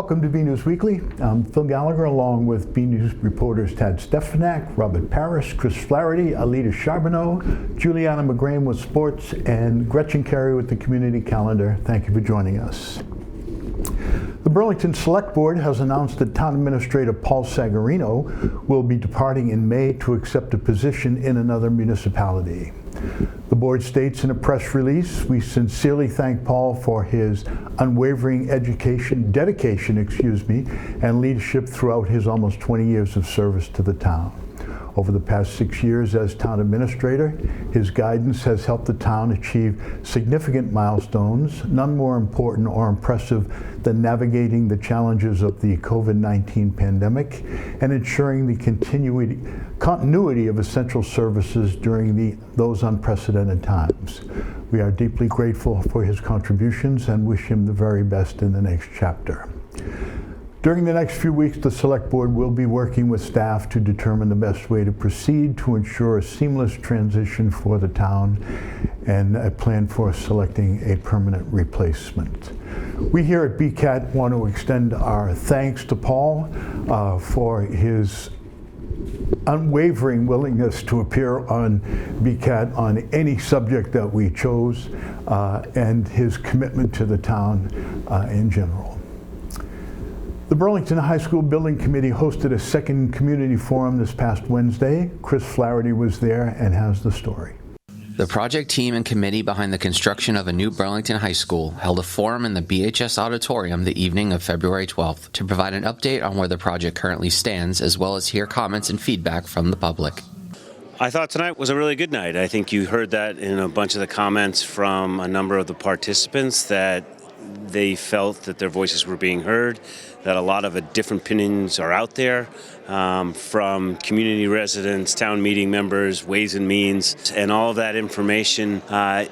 Welcome to BNEWS Weekly. I'm Phil Gallagher along with BNEWS reporters Tad Stefanak, Robert Parrish, Chris Flaherty, Alita Charbonneau, Juliana McGrane with sports, and Gretchen Carey with the community calendar. Thank you for joining us. The Burlington Select Board has announced that Town Administrator Paul Sagarino will be departing in May to accept a position in another municipality. The board states in a press release, "We sincerely thank Paul for his unwavering dedication, and leadership throughout his almost 20 years of service to the town. Over the past 6 years as town administrator, his guidance has helped the town achieve significant milestones, none more important or impressive than navigating the challenges of the COVID-19 pandemic and ensuring the continuity of essential services during those unprecedented times. We are deeply grateful for his contributions and wish him the very best in the next chapter." During the next few weeks, the Select Board will be working with staff to determine the best way to proceed to ensure a seamless transition for the town and a plan for selecting a permanent replacement. We here at BCAT want to extend our thanks to Paul for his unwavering willingness to appear on BCAT on any subject that we chose and his commitment to the town in general. The Burlington High School Building Committee hosted a second community forum this past Wednesday. Chris Flaherty was there and has the story. The project team and committee behind the construction of a new Burlington High School held a forum in the BHS auditorium the evening of February 12th to provide an update on where the project currently stands, as well as hear comments and feedback from the public. I thought tonight was a really good night. I think you heard that in a bunch of the comments from a number of the participants that they felt that their voices were being heard, that a lot of different opinions are out there from community residents, town meeting members, Ways and Means, and all of that information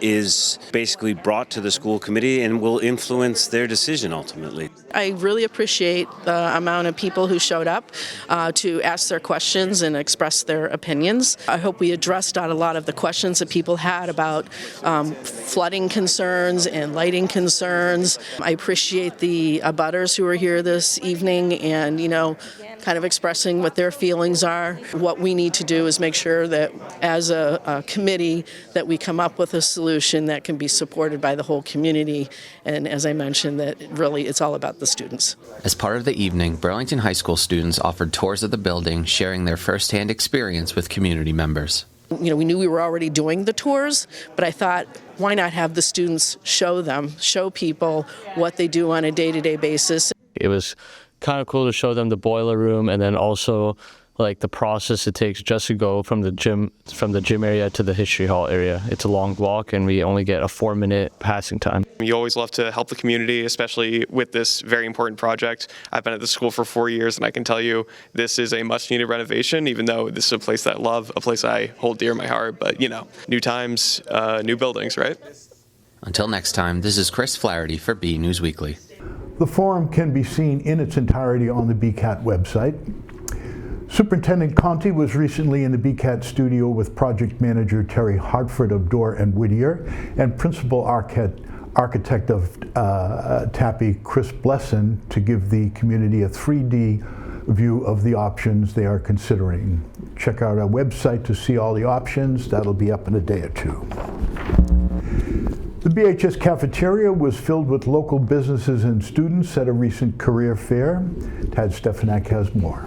is basically brought to the school committee and will influence their decision ultimately. I really appreciate the amount of people who showed up to ask their questions and express their opinions. I hope we addressed a lot of the questions that people had about flooding concerns and lighting concerns. I appreciate the abutters who are here this evening and, kind of expressing what their feelings are. What we need to do is make sure that as a committee that we come up with a solution that can be supported by the whole community. And as I mentioned, that really it's all about the students. As part of the evening, Burlington High School students offered tours of the building, sharing their firsthand experience with community members. We knew we were already doing the tours, but I thought, why not have the students show people what they do on a day-to-day basis. It was kind of cool to show them the boiler room and then also like the process it takes just to go from the gym area to the history hall area. It's a long walk and we only get a 4-minute passing time. You always love to help the community, especially with this very important project. I've been at the school for 4 years and I can tell you this is a much needed renovation, even though this is a place that I love, a place I hold dear in my heart, but new times, new buildings, right? Until next time, this is Chris Flaherty for BNEWS Weekly. The forum can be seen in its entirety on the BCAT website. Superintendent Conti was recently in the BCAT studio with project manager Terry Hartford of Dorr and Whittier and principal architect of TAPI, Chris Blesson, to give the community a 3D view of the options they are considering. Check out our website to see all the options. That'll be up in a day or two. The BHS cafeteria was filled with local businesses and students at a recent career fair. Tad Stefanak has more.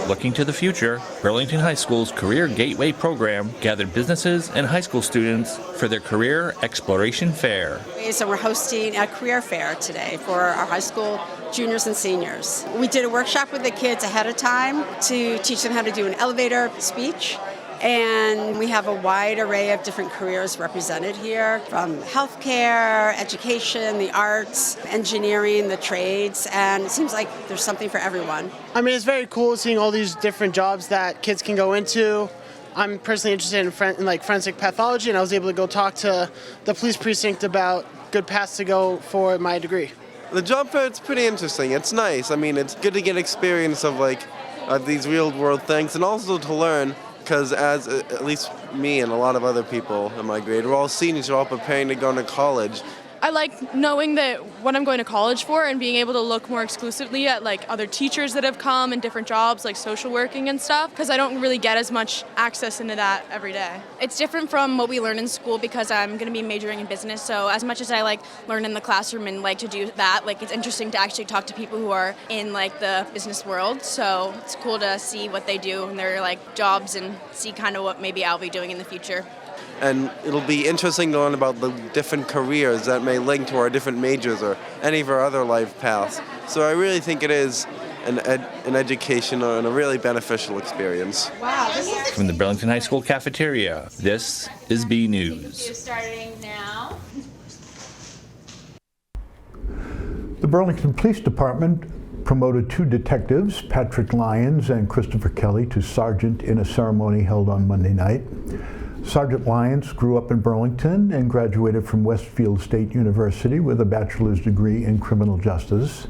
Looking to the future, Burlington High School's Career Gateway program gathered businesses and high school students for their Career Exploration Fair. So we're hosting a career fair today for our high school juniors and seniors. We did a workshop with the kids ahead of time to teach them how to do an elevator speech. And we have a wide array of different careers represented here, from healthcare, education, the arts, engineering, the trades, and it seems like there's something for everyone. I mean, it's very cool seeing all these different jobs that kids can go into. I'm personally interested in forensic pathology, and I was able to go talk to the police precinct about good paths to go for my degree. The job fair, it's pretty interesting. It's nice. I mean, it's good to get experience of these real world things and also to learn. Because as at least me and a lot of other people in my grade, we're all seniors, we're all preparing to go into college. I like knowing that what I'm going to college for and being able to look more exclusively at like other teachers that have come and different jobs like social working and stuff, because I don't really get as much access into that every day. It's different from what we learn in school because I'm going to be majoring in business, so as much as I like learn in the classroom and like to do that, like it's interesting to actually talk to people who are in like the business world, so it's cool to see what they do in their like jobs and see kind of what maybe I'll be doing in the future. And it'll be interesting to learn about the different careers that may link to our different majors or any of our other life paths. So I really think it is an educational and a really beneficial experience. Wow. From the Burlington High School cafeteria, this is BNEWS. Starting now. The Burlington Police Department promoted 2 detectives, Patrick Lyons and Christopher Kelly, to sergeant in a ceremony held on Monday night. Sergeant Lyons grew up in Burlington and graduated from Westfield State University with a bachelor's degree in criminal justice.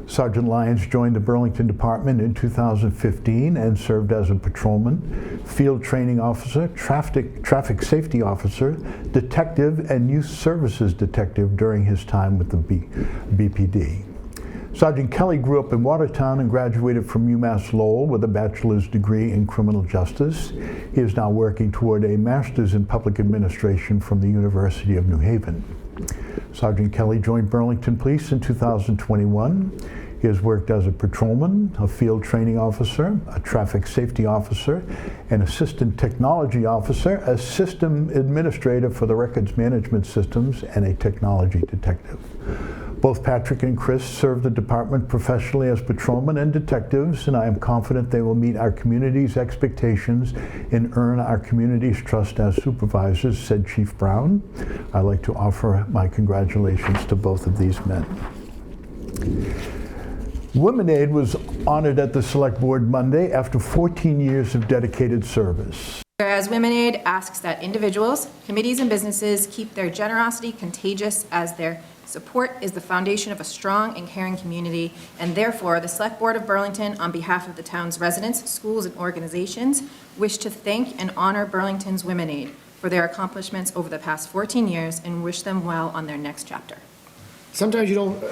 Sergeant Lyons joined the Burlington Department in 2015 and served as a patrolman, field training officer, traffic safety officer, detective, and youth services detective during his time with the BPD. Sergeant Kelly grew up in Watertown and graduated from UMass Lowell with a bachelor's degree in criminal justice. He is now working toward a master's in public administration from the University of New Haven. Sergeant Kelly joined Burlington Police in 2021. He has worked as a patrolman, a field training officer, a traffic safety officer, an assistant technology officer, a system administrator for the records management systems, and a technology detective. Both Patrick and Chris serve the department professionally as patrolmen and detectives, and I am confident they will meet our community's expectations and earn our community's trust as supervisors, said Chief Brown. I'd like to offer my congratulations to both of these men. Womenade was honored at the Select Board Monday after 14 years of dedicated service. Whereas Womenade asks that individuals, committees, and businesses keep their generosity contagious, as their support is the foundation of a strong and caring community, and therefore the Select Board of Burlington, on behalf of the town's residents, schools, and organizations, wish to thank and honor Burlington's Womenade for their accomplishments over the past 14 years and wish them well on their next chapter. Sometimes you don't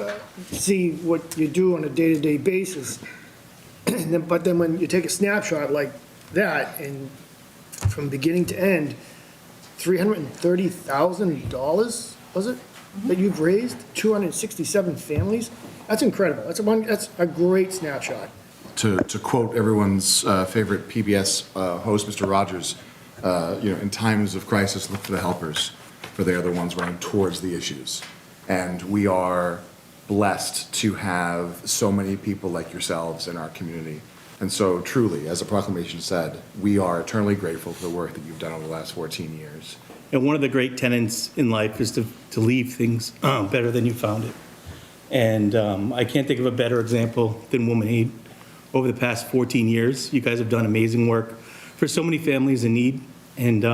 see what you do on a day-to-day basis, but then when you take a snapshot like that, and from beginning to end, $330,000, was it, that you've raised, 267 families? That's incredible. That's a great snapshot. To quote everyone's favorite PBS host, Mr. Rogers, in times of crisis, look for the helpers, for they are the ones running towards the issues. And we are blessed to have so many people like yourselves in our community. And so truly, as the proclamation said, we are eternally grateful for the work that you've done over the last 14 years. And one of the great tenets in life is to leave things better than you found it. And I can't think of a better example than Womenade. Over the past 14 years, you guys have done amazing work for so many families in need. And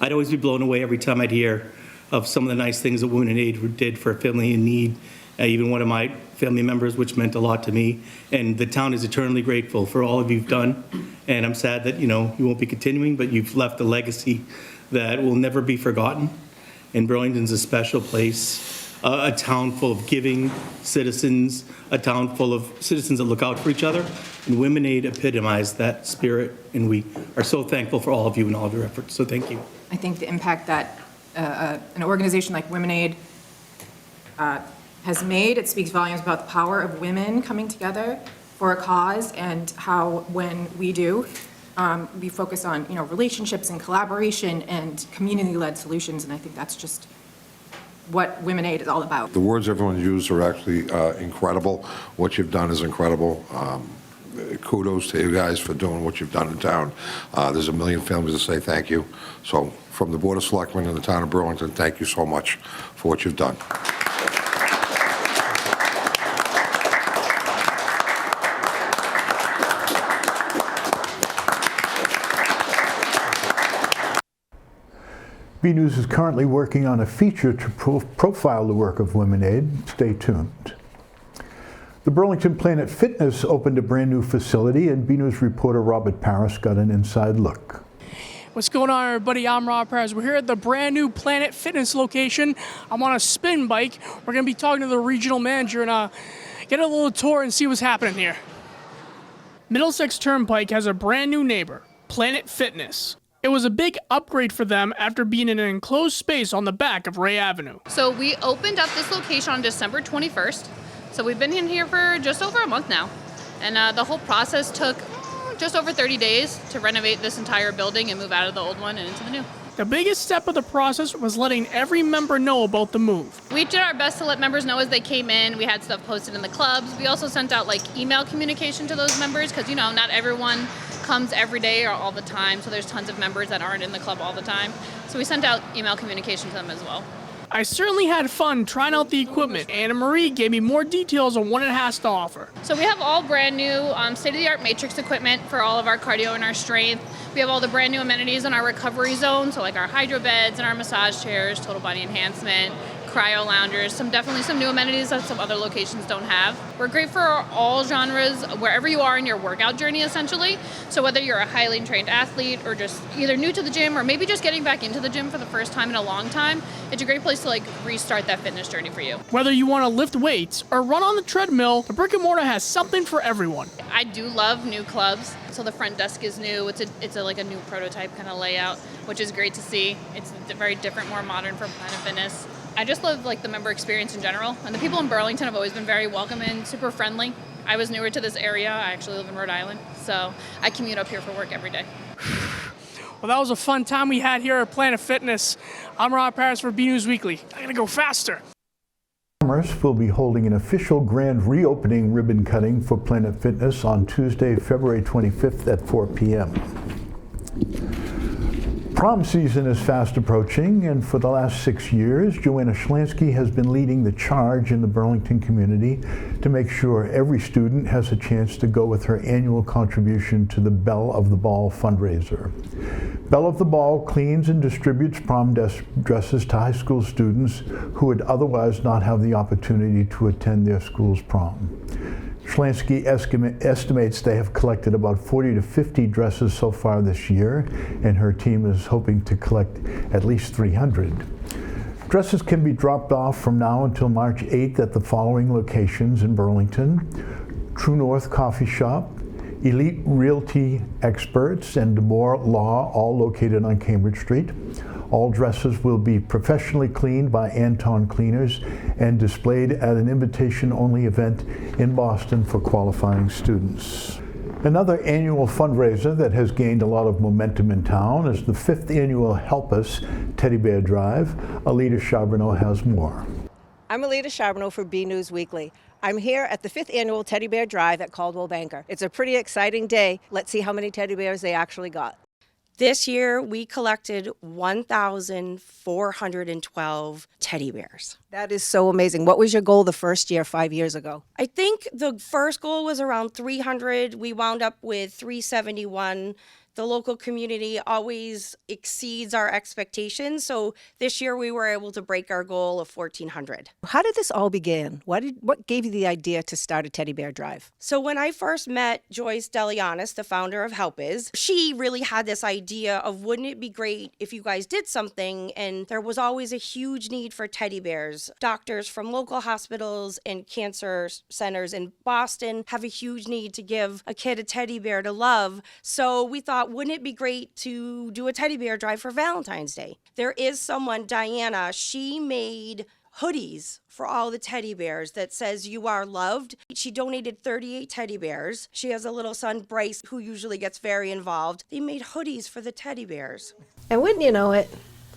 I'd always be blown away every time I'd hear of some of the nice things that Womenade did for a family in need. Even one of my family members, which meant a lot to me. And the town is eternally grateful for all of you've done. And I'm sad that, you won't be continuing, but you've left a legacy that will never be forgotten. And Burlington's a special place, a town full of giving citizens, a town full of citizens that look out for each other. And Womenade epitomized that spirit. And we are so thankful for all of you and all of your efforts. So thank you. I think the impact that an organization like Womenade has made, it speaks volumes about the power of women coming together for a cause, and how when we do, we focus on relationships and collaboration and community-led solutions, and I think that's just what Womenade is all about. The words everyone used are actually incredible. What you've done is incredible. Kudos to you guys for doing what you've done in town. There's a million families to say thank you. So from the Board of Selectmen in the town of Burlington, thank you so much for what you've done. BNews is currently working on a feature to profile the work of Womenade. Stay tuned. The Burlington Planet Fitness opened a brand new facility, and BNews reporter Robert Paris got an inside look. What's going on, everybody? I'm Rob Perez. We're here at the brand new Planet Fitness location. I'm on a spin bike. We're going to be talking to the regional manager and get a little tour and see what's happening here. Middlesex Turnpike has a brand new neighbor, Planet Fitness. It was a big upgrade for them after being in an enclosed space on the back of Ray Avenue. So we opened up this location on December 21st. So we've been in here for just over a month now. And the whole process took just over 30 days to renovate this entire building and move out of the old one and into the new. The biggest step of the process was letting every member know about the move. We did our best to let members know as they came in. We had stuff posted in the clubs. We also sent out email communication to those members because, not everyone comes every day or all the time. So there's tons of members that aren't in the club all the time. So we sent out email communication to them as well. I certainly had fun trying out the equipment. Anna Marie gave me more details on what it has to offer. So we have all brand new state-of-the-art matrix equipment for all of our cardio and our strength. We have all the brand new amenities in our recovery zone, so like our hydro beds and our massage chairs, total body enhancement, cryo loungers, definitely some new amenities that some other locations don't have. We're great for all genres, wherever you are in your workout journey, essentially. So whether you're a highly trained athlete or just either new to the gym or maybe just getting back into the gym for the first time in a long time, it's a great place to restart that fitness journey for you. Whether you want to lift weights or run on the treadmill, the brick and mortar has something for everyone. I do love new clubs. So the front desk is new. It's a new prototype kind of layout, which is great to see. It's very different, more modern for Planet Fitness. I just love the member experience in general, and the people in Burlington have always been very welcoming, super friendly. I was newer to this area. I actually live in Rhode Island, so I commute up here for work every day. Well, that was a fun time we had here at Planet Fitness. I'm Rob Paris for BNEWS Weekly. I gotta go faster. Commerce will be holding an official grand reopening ribbon cutting for Planet Fitness on Tuesday, February 25th at 4 p.m. Prom season is fast approaching, and for the last 6 years, Joanna Schlansky has been leading the charge in the Burlington community to make sure every student has a chance to go with her annual contribution to the Belle of the Ball fundraiser. Belle of the Ball cleans and distributes prom dresses to high school students who would otherwise not have the opportunity to attend their school's prom. Schlansky estimates they have collected about 40 to 50 dresses so far this year, and her team is hoping to collect at least 300. Dresses can be dropped off from now until March 8th at the following locations in Burlington: True North Coffee Shop, Elite Realty Experts, and DeMoor Law, all located on Cambridge Street. All dresses will be professionally cleaned by Anton Cleaners and displayed at an invitation-only event in Boston for qualifying students. Another annual fundraiser that has gained a lot of momentum in town is the 5th annual HELPIS Teddy Bear Drive. Alita Charbonneau has more. I'm Alita Charbonneau for BNEWS Weekly. I'm here at the 5th annual Teddy Bear Drive at Caldwell Banker. It's a pretty exciting day. Let's see how many teddy bears they actually got. This year, we collected 1,412 teddy bears. That is so amazing. What was your goal the first year, 5 years ago? I think the first goal was around 300. We wound up with 371. The local community always exceeds our expectations, so this year we were able to break our goal of 1,400. How did this all begin? What gave you the idea to start a teddy bear drive? So when I first met Joyce Delianis, the founder of HELPIS, she really had this idea of, wouldn't it be great if you guys did something? And there was always a huge need for teddy bears. Doctors from local hospitals and cancer centers in Boston have a huge need to give a kid a teddy bear to love. So we thought, wouldn't it be great to do a teddy bear drive for Valentine's Day? There is someone, Diana, she made hoodies for all the teddy bears that says "You are loved." She donated 38 teddy bears. She has a little son, Bryce, who usually gets very involved. They made hoodies for the teddy bears. And wouldn't you know it,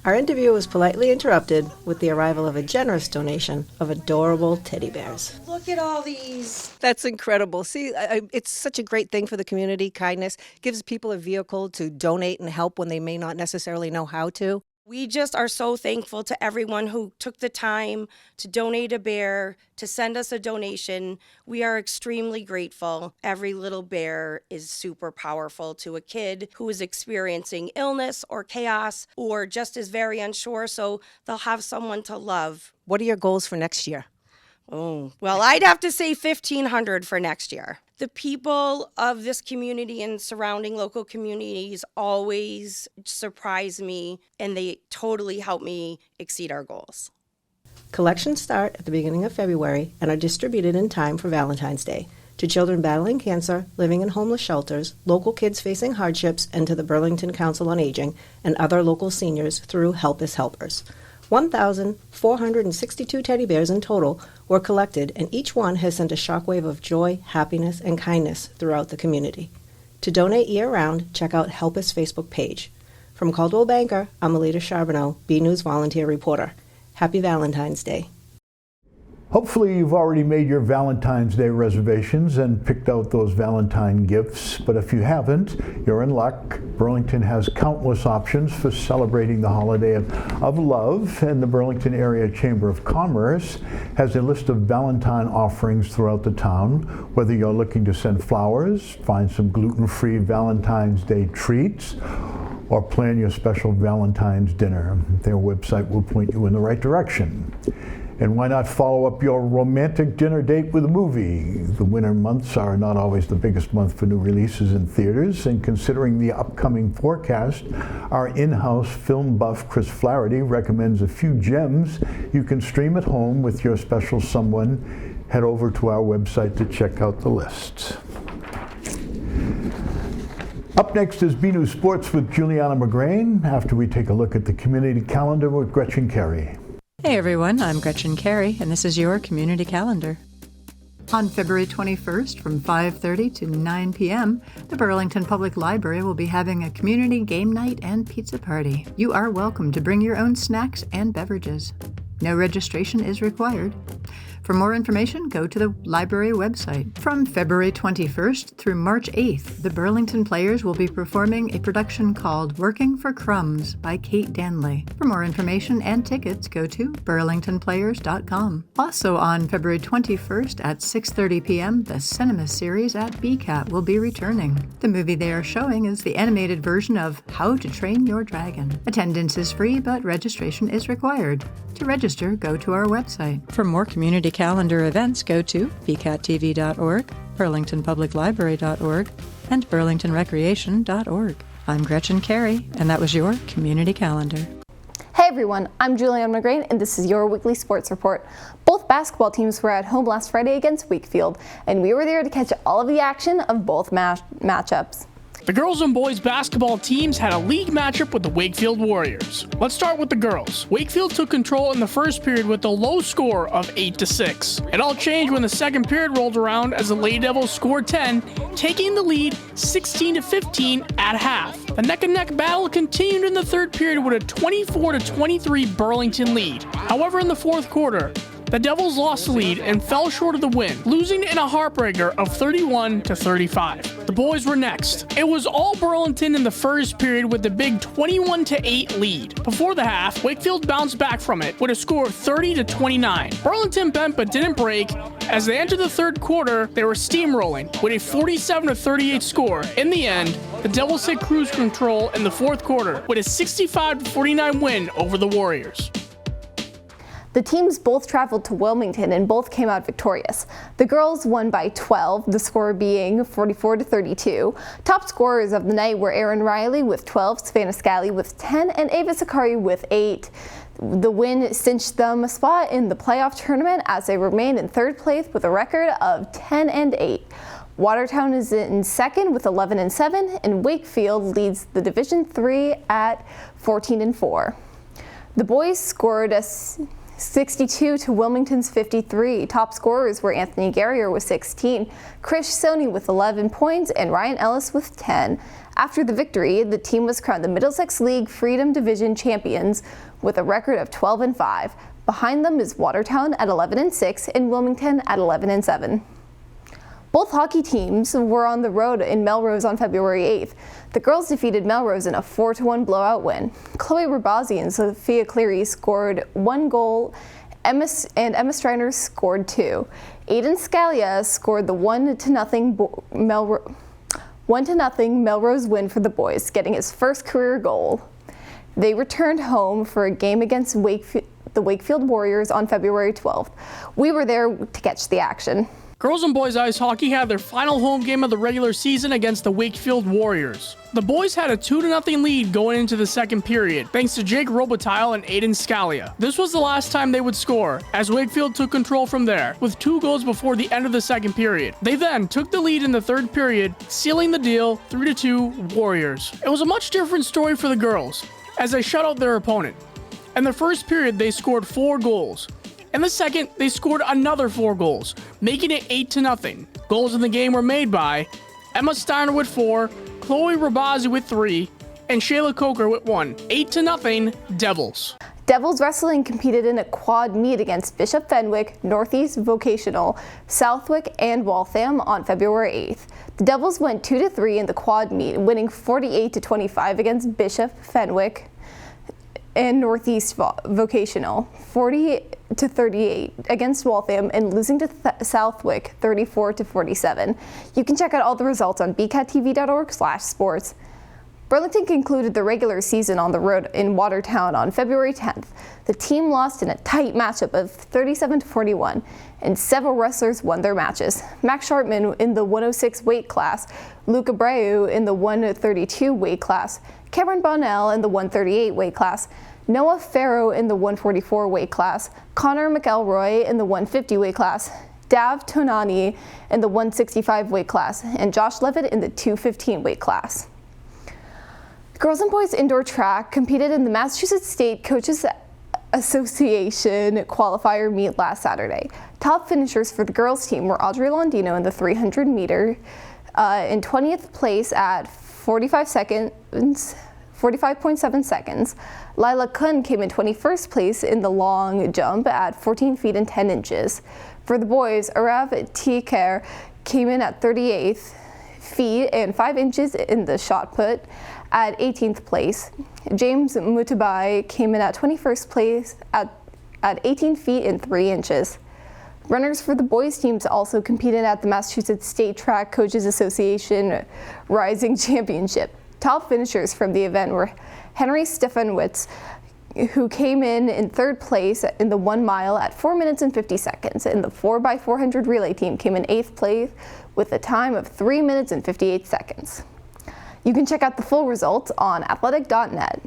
our interview was politely interrupted with the arrival of a generous donation of adorable teddy bears. Look at all these. That's incredible. See, it's such a great thing for the community. Kindness gives people a vehicle to donate and help when they may not necessarily know how to. We just are so thankful to everyone who took the time to donate a bear, to send us a donation. We are extremely grateful. Every little bear is super powerful to a kid who is experiencing illness or chaos or just is very unsure, so they'll have someone to love. What are your goals for next year? Oh, well, I'd have to say 1,500 for next year. The people of this community and surrounding local communities always surprise me, and they totally help me exceed our goals. Collections start at the beginning of February and are distributed in time for Valentine's Day to children battling cancer, living in homeless shelters, local kids facing hardships, and to the Burlington Council on Aging and other local seniors through HELPIS Helpers. 1,462 teddy bears in total were collected, and each one has sent a shockwave of joy, happiness, and kindness throughout the community. To donate year-round, check out HELPIS Facebook page. From Caldwell Banker, I'm Alita Charbonneau, BNews volunteer reporter. Happy Valentine's Day. Hopefully you've already made your Valentine's Day reservations and picked out those Valentine gifts, but if you haven't, you're in luck. Burlington has countless options for celebrating the holiday of love, and the Burlington Area Chamber of Commerce has a list of Valentine offerings throughout the town. Whether you're looking to send flowers, find some gluten-free Valentine's Day treats, or plan your special Valentine's dinner, their website will point you in the right direction. And why not follow up your romantic dinner date with a movie? The winter months are not always the biggest month for new releases in theaters, and considering the upcoming forecast, our in-house film buff Chris Flaherty recommends a few gems you can stream at home with your special someone. Head over to our website to check out the list. Up next is BNews Sports with Juliana McGrain, after we take a look at the community calendar with Gretchen Carey. Hey everyone, I'm Gretchen Carey, and this is your community calendar. On February 21st from 5:30 to 9 p.m., the Burlington Public Library will be having a community game night and pizza party. You are welcome to bring your own snacks and beverages. No registration is required. For more information, go to the library website. From February 21st through March 8th, the Burlington Players will be performing a production called Working for Crumbs by Kate Danley. For more information and tickets, go to burlingtonplayers.com. Also on February 21st at 6:30 p.m., the cinema series at BCAT will be returning. The movie they are showing is the animated version of How to Train Your Dragon. Attendance is free, but registration is required. To register, go to our website. For more community calendar events, go to bcattv.org, burlingtonpubliclibrary.org, and burlingtonrecreation.org. I'm Gretchen Carey, and that was your community calendar. Hey everyone, I'm Juliana McGrain, and this is your weekly sports report. Both basketball teams were at home last Friday against Wakefield, and we were there to catch all of the action of both matchups. The girls and boys basketball teams had a league matchup with the Wakefield Warriors. Let's start with the girls. Wakefield took control in the first period with a low score of 8-6. It all changed when the second period rolled around as the Lady Devils scored 10, taking the lead 16-15 at half. The neck-and-neck battle continued in the third period with a 24-23 Burlington lead. However, in the fourth quarter, the Devils lost the lead and fell short of the win, losing in a heartbreaker of 31-35. The boys were next. It was all Burlington in the first period with the big 21-8 lead. Before the half, Wakefield bounced back from it with a score of 30-29. Burlington bent but didn't break. As they entered the third quarter, they were steamrolling with a 47-38 score. In the end, the Devils hit cruise control in the fourth quarter with a 65-49 win over the Warriors. The teams both traveled to Wilmington and both came out victorious. The girls won by 12, the score being 44-32. Top scorers of the night were Erin Riley with 12, Savannah Scally with 10, and Ava Sakari with 8. The win cinched them a spot in the playoff tournament as they remain in third place with a record of 10-8. Watertown is in second with 11-7, and Wakefield leads the Division III at 14-4. The boys scored a 62 to Wilmington's 53. Top scorers were Anthony Garrier with 16, Krish Soni with 11 points, and Ryan Ellis with 10. After the victory, the team was crowned the Middlesex League Freedom Division champions with a record of 12-5. Behind them is Watertown at 11-6 and Wilmington at 11-7. Both hockey teams were on the road in Melrose on February 8th. The girls defeated Melrose in a 4-1 blowout win. Chloe Rabazi and Sophia Cleary scored 1 goal, Emma Striner scored 2. Aiden Scalia scored the 1-0 Melrose win for the boys, getting his first career goal. They returned home for a game against Wakefield the Wakefield Warriors on February 12th. We were there to catch the action. Girls and boys ice hockey had their final home game of the regular season against the Wakefield Warriors. The boys had a 2-0 lead going into the second period, thanks to Jake Robitaille and Aiden Scalia. This was the last time they would score, as Wakefield took control from there, with 2 goals before the end of the second period. They then took the lead in the third period, sealing the deal 3-2 Warriors. It was a much different story for the girls, as they shut out their opponent. In the first period, they scored 4 goals. In the second, they scored another 4 goals, making it 8-0. Goals in the game were made by Emma Steiner with 4, Chloe Rabazi with 3, and Shayla Coker with 1. 8-0 Devils. Devils Wrestling competed in a quad meet against Bishop Fenwick, Northeast Vocational, Southwick, and Waltham on February 8th. The Devils went 2-3 in the quad meet, winning 48-25 against Bishop Fenwick and Northeast Vocational, 40-38 against Waltham, and losing to Southwick 34-47. You can check out all the results on bcattv.org/sports. Burlington concluded the regular season on the road in Watertown on February 10th. The team lost in a tight matchup of 37-41, and several wrestlers won their matches. Max Sharpman in the 106 weight class, Luke Abreu in the 132 weight class, Cameron Bonnell in the 138 weight class, Noah Farrow in the 144 weight class, Connor McElroy in the 150 weight class, Dav Tonani in the 165 weight class, and Josh Levitt in the 215 weight class. The girls and boys indoor track competed in the Massachusetts State Coaches Association qualifier meet last Saturday. Top finishers for the girls team were Audrey Londino in the 300 meter in 20th place at 45.7 seconds. Lila Kun came in 21st place in the long jump at 14 feet and 10 inches. For the boys, Arav Tikar came in at 38th feet and 5 inches in the shot put at 18th place. James Mutabai came in at 21st place at 18 feet and 3 inches. Runners for the boys teams also competed at the Massachusetts State Track Coaches Association Rising Championship. Top finishers from the event were Henry Stefanowitz, who came in third place in the 1 mile at 4 minutes and 50 seconds, and the 4x400 relay team came in 8th place with a time of 3 minutes and 58 seconds. You can check out the full results on athletic.net.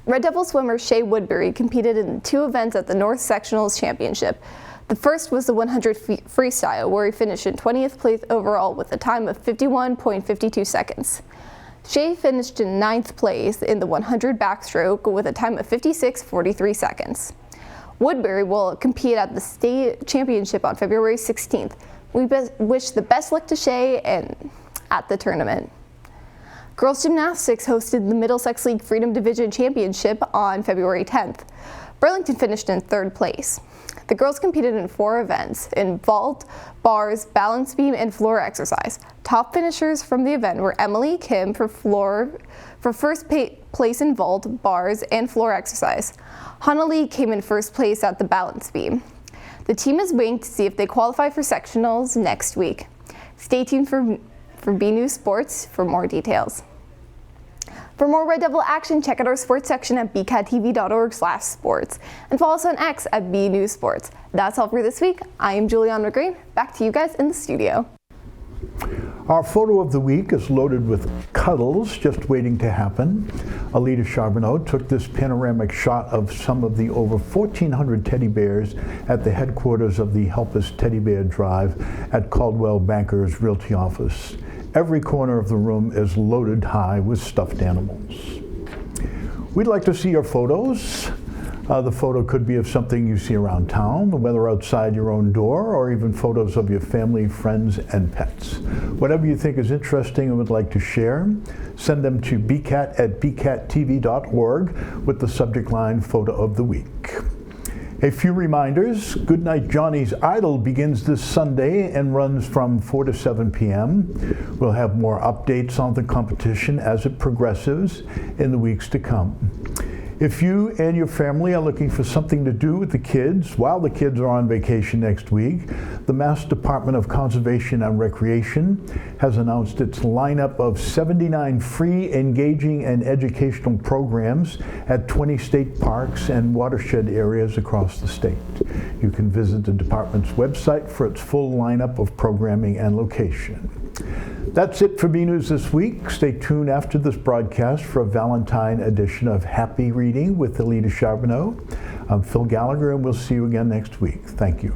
Red Devil swimmer Shea Woodbury competed in 2 events at the North Sectionals Championship. The first was the 100 freestyle, where he finished in 20th place overall with a time of 51.52 seconds. Shea finished in 9th place in the 100 backstroke with a time of 56.43 seconds. Woodbury will compete at the state championship on February 16th. We wish the best luck to Shea and at the tournament. Girls Gymnastics hosted the Middlesex League Freedom Division Championship on February 10th. Burlington finished in 3rd place. The girls competed in 4 events in vault, bars, balance beam, and floor exercise. Top finishers from the event were Emily Kim for first place in vault, bars, and floor exercise. Hannah Lee came in 1st place at the balance beam. The team is waiting to see if they qualify for sectionals next week. Stay tuned for BNEWS Sports for more details. For more Red Devil action, check out our sports section at bcattv.org/sports and follow us on X at BNEWS Sports. That's all for this week. I am Juliana McGreen. Back to you guys in the studio. Our photo of the week is loaded with cuddles just waiting to happen. Alita Charbonneau took this panoramic shot of some of the over 1,400 teddy bears at the headquarters of the HELPIS Teddy Bear Drive at Caldwell Banker's Realty Office. Every corner of the room is loaded high with stuffed animals. We'd like to see your photos. The photo could be of something you see around town, the weather outside your own door, or even photos of your family, friends, and pets. Whatever you think is interesting and would like to share, send them to bcat@bcattv.org with the subject line Photo of the Week. A few reminders. Goodnight Johnny's Idol begins this Sunday and runs from 4 to 7 p.m. We'll have more updates on the competition as it progresses in the weeks to come. If you and your family are looking for something to do with the kids while the kids are on vacation next week, the Mass Department of Conservation and Recreation has announced its lineup of 79 free, engaging, and educational programs at 20 state parks and watershed areas across the state. You can visit the department's website for its full lineup of programming and location. That's it for BNews this week. Stay tuned after this broadcast for a Valentine edition of Happy Reading with Alita Charbonneau. I'm Phil Gallagher, and we'll see you again next week. Thank you.